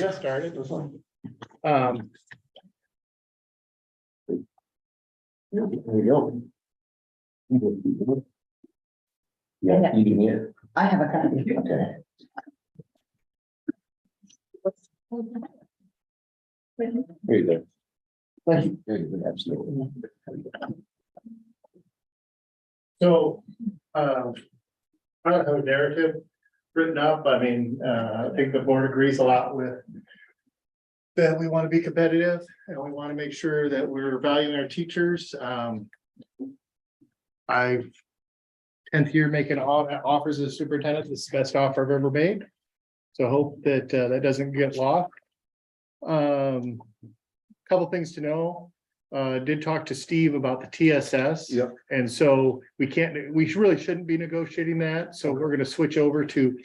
Just started. There you go. Yeah, you can hear. I have a copy. Okay. There you go. Thank you. There you go. Absolutely. So, I don't have a narrative written up. I mean, I think the board agrees a lot with that we want to be competitive and we want to make sure that we're valuing our teachers. I've 10th year making all offers as a superintendent. This is the best offer I've ever made. So I hope that that doesn't get lost. Couple things to know. Did talk to Steve about the TSS. Yep. And so we really shouldn't be negotiating that. So we're gonna switch over to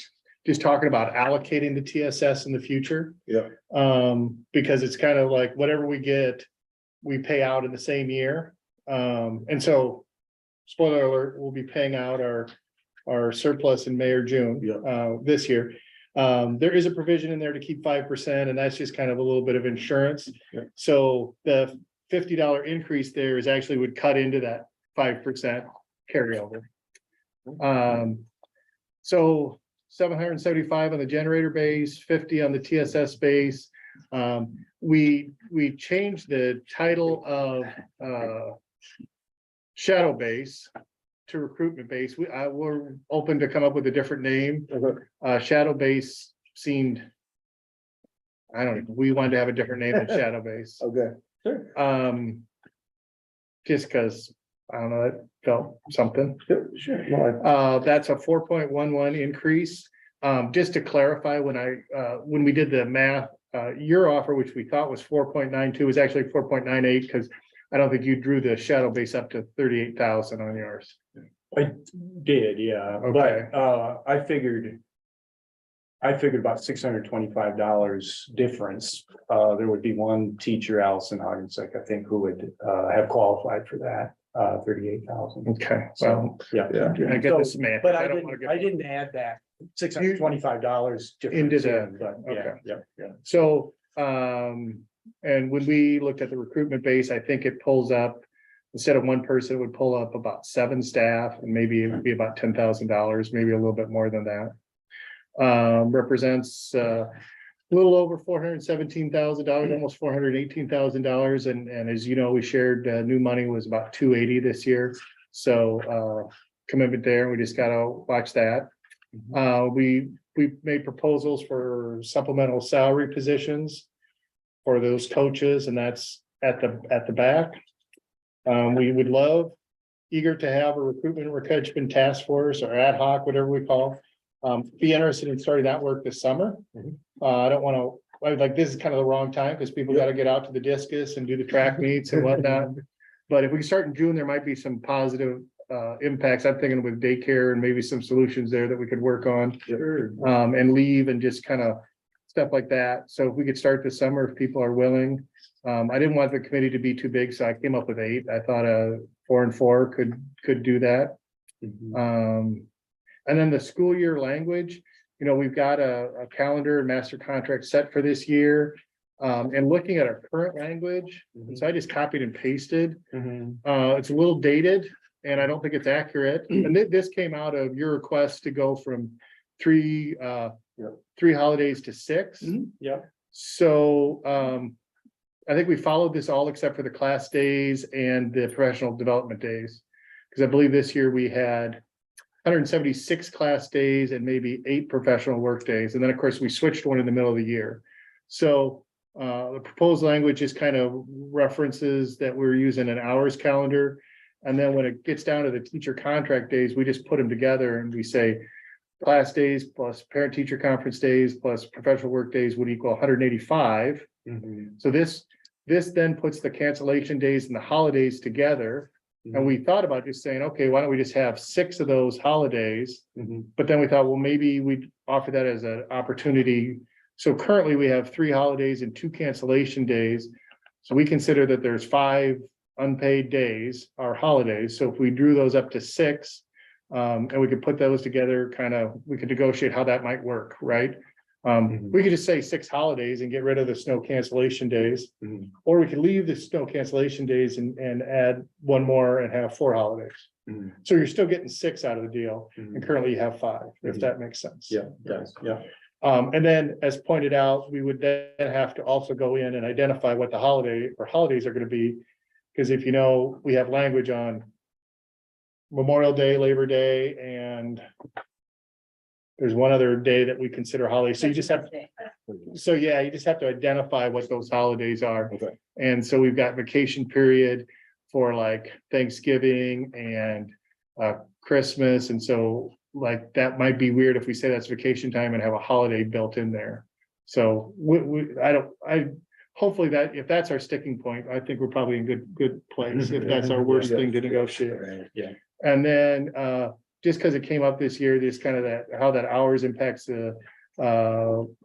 just talking about allocating the TSS in the future. Yeah. Because it's kind of like whatever we get, we pay out in the same year. And so, spoiler alert, we'll be paying out our surplus in May or June. This year. There is a provision in there to keep 5%, and that's just kind of a little bit of insurance. Yeah. So the $50 increase there is actually would cut into that 5% carryover. So 775 on the generator base, 50 on the TSS base. We changed the title of shadow base to recruitment base. We're open to come up with a different name. Shadow base seemed, I don't know, we wanted to have a different name than shadow base. Okay. Sure. Just because, I don't know, it felt something. Sure. No, That's a 4.11 increase. Just to clarify, when we did the math, your offer, which we thought was 4.92, was actually 4.98, because I don't think you drew the shadow base up to 38,000 on yours. I did, yeah, Okay. but I figured about $625 difference. There would be one teacher, Allison Hoggensick, I think, who would have qualified for that 38,000. Okay, So, well, yeah. I get this semantic. But I don't want to I get. didn't add that $625 Into difference the- in, but okay. yeah. So, and when we looked at the recruitment base, I think it pulls up, instead of one person, it would pull up about 7 staff, and maybe it would be about $10,000, maybe a little bit more than that. Represents a little over $417,000, almost $418,000, and as you know, we shared new money was about 280 this year. So commitment there, we just gotta watch that. We made proposals for supplemental salary positions for those coaches, and that's at the back. We would eager to have a recruitment and retention task force or ad hoc, whatever we call. Be interested in starting that work this summer. I don't want to, like, this is kind of the wrong time because people got to get out to the discus and do the track meets and whatnot. But if we start in June, there might be some positive impacts. I'm thinking with daycare and maybe some solutions there that we could work on. And leave and just kind of stuff like that. So if we could start this summer, if people are willing. I didn't want the committee to be too big, so I came up with 8. I thought 4 and 4 could do that. And then the school year language, you know, we've got a calendar and master contract set for this year. And looking at our current language, so I just copied and pasted. It's a little dated and I don't think it's accurate. And this came out of your request to go from 3 holidays to 6. Yeah. So I think we followed this all except for the class days and the professional development days. Because I believe this year we had 176 class days and maybe 8 professional work days. And then of course we switched one in the middle of the year. So the proposed language is kind of references that we're using an hours calendar. And then when it gets down to the teacher contract days, we just put them together and we say class days plus parent teacher conference days plus professional work days would equal 185. So this then puts the cancellation days and the holidays together. And we thought about just saying, okay, why don't we just have 6 of those holidays? But then we thought, well, maybe we'd offer that as an opportunity. So currently we have 3 holidays and 2 cancellation days. So we consider that there's 5 unpaid days are holidays. So if we drew those up to 6, and we could put those together, we could negotiate how that might work, right? We could just say 6 holidays and get rid of the snow cancellation days. Mhm. Or we could leave the snow cancellation days and add one more and have 4 holidays. Mhm. So you're still getting 6 out of the deal, and Mhm. currently you have 5, if Mhm. that makes sense. Yeah, it does, yeah. And then, as pointed out, we would then have to also go in and identify what the holidays are gonna be. Because if you know, we have language on Memorial Day, Labor Day, and there's one other day that we consider holiday, so you just have, so yeah, you just have to identify what those holidays are. Okay. And so we've got vacation period for like Thanksgiving and Christmas, and so like that might be weird if we say that's vacation time and have a holiday built in there. So hopefully that, if that's our sticking point, I think we're probably in good place, if that's our worst thing to negotiate. Right, yeah. And then, just because it came up this year, this kind of that, how that hours impacts the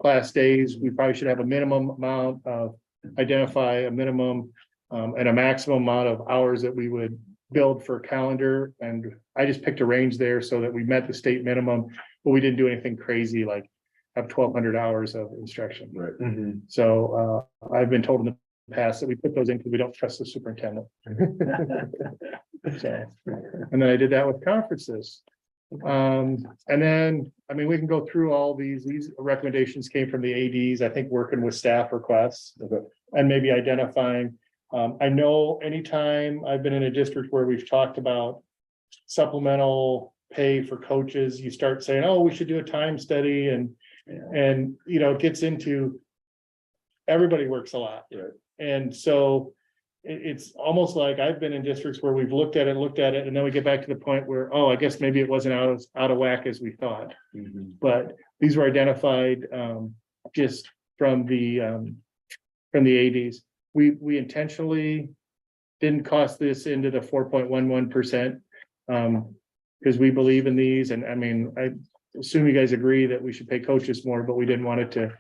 class days, we probably should have a minimum amount of, identify a minimum and a maximum amount of hours that we would build for calendar. And I just picked a range there so that we met the state minimum, but we didn't do anything crazy like have 1,200 hours of instruction. Right. Mhm. So I've been told in the past that we put those in because we don't trust the superintendent. So, and then I did that with conferences. And then, I mean, we can go through all these recommendations came from the ADs, I think working with staff requests. Okay. And maybe identifying, I know anytime I've been in a district where we've talked about supplemental pay for coaches, you start saying, oh, we should do a time study and you know, it gets into everybody works a lot. Right. And so it's almost like I've been in districts where we've looked at it, and then we get back to the point where, oh, I guess maybe it wasn't out of whack as we thought. Mhm. But these were identified just from the ADs. We intentionally didn't cost this into the 4.11%. Because we believe in these, and I mean, I assume you guys agree that we should pay coaches more, but we didn't want it to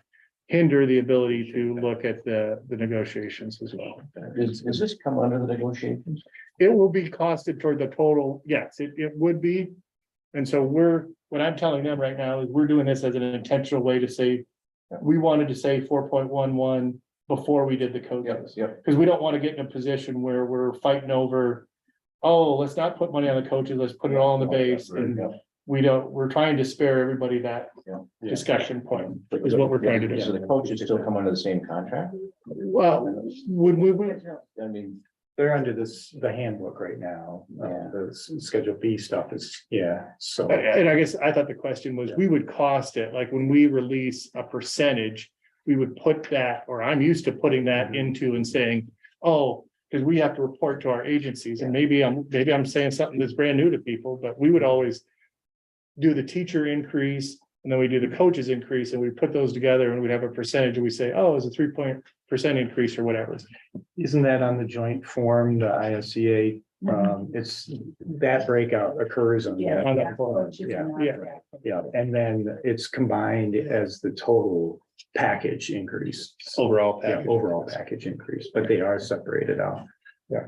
hinder the ability to look at the negotiations as well. Does this come under the negotiations? It will be costed toward the total, yes, it would be. And so what I'm telling them right now is we're doing this as an intentional way to say, we wanted to say 4.11 before we did the coaches. Yep. Because we don't want to get in a position where we're fighting over, oh, let's not put money on the coaches, let's put it all on the base. And we're trying to spare everybody that discussion point is what we're trying to do. So the coaches still come under the same contract? Well, would I mean, They're under the handbook right now. The Schedule B stuff is, so. and I guess I thought the question was, we would cost it, like when we release a percentage, we would put that, or I'm used to putting that into and saying, oh, because we have to report to our agencies, and maybe I'm saying something that's brand new to people, but we would always do the teacher increase, and then we do the coaches increase, and we put those together and we'd have a percentage, and we say, oh, it's a 3% increase or whatever. Isn't that on the joint form, the ISCA? It's that breakout occurs on that. On that form. Yeah, and then it's combined as the total package increase. Overall Yeah, package. overall package increase, but they are separated out. Yeah.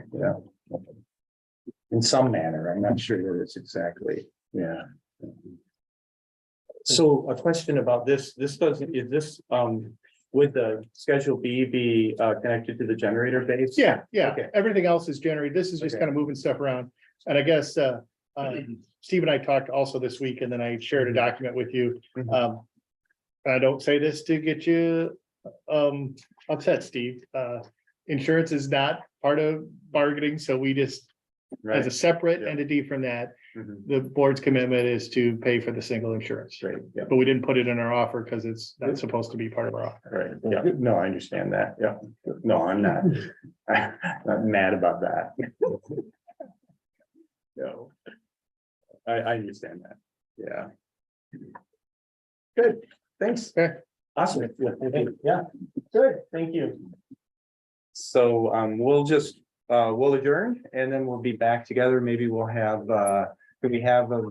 In some manner, I'm not sure that it's exactly, So a question about this doesn't, is this, would the Schedule B be connected to the generator base? Yeah, Okay. everything else is generated, this is just Okay. kind of moving stuff around, and I guess, Steve and I talked also this week, and then I shared a document with you. Mhm. I don't say this to get you, upset, Steve, insurance is not part of bargaining, so we just, as a separate Yeah. entity from that, Mhm. the board's commitment is to pay for the single insurance. Right, yeah, But we didn't put it in our offer because it's not supposed to be part of our offer. right, yeah, no, I understand that, yeah, no, I'm not, not mad about that. No. I understand that, yeah. Good, thanks. Okay. Awesome, yeah, good, thank you. So, we'll just, we'll adjourn and then we'll be back together, maybe we'll have, could we have a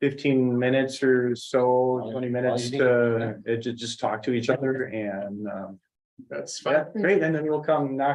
15 minutes or so, 20 minutes to just talk to each other and, That's yeah, great, and then we'll come knock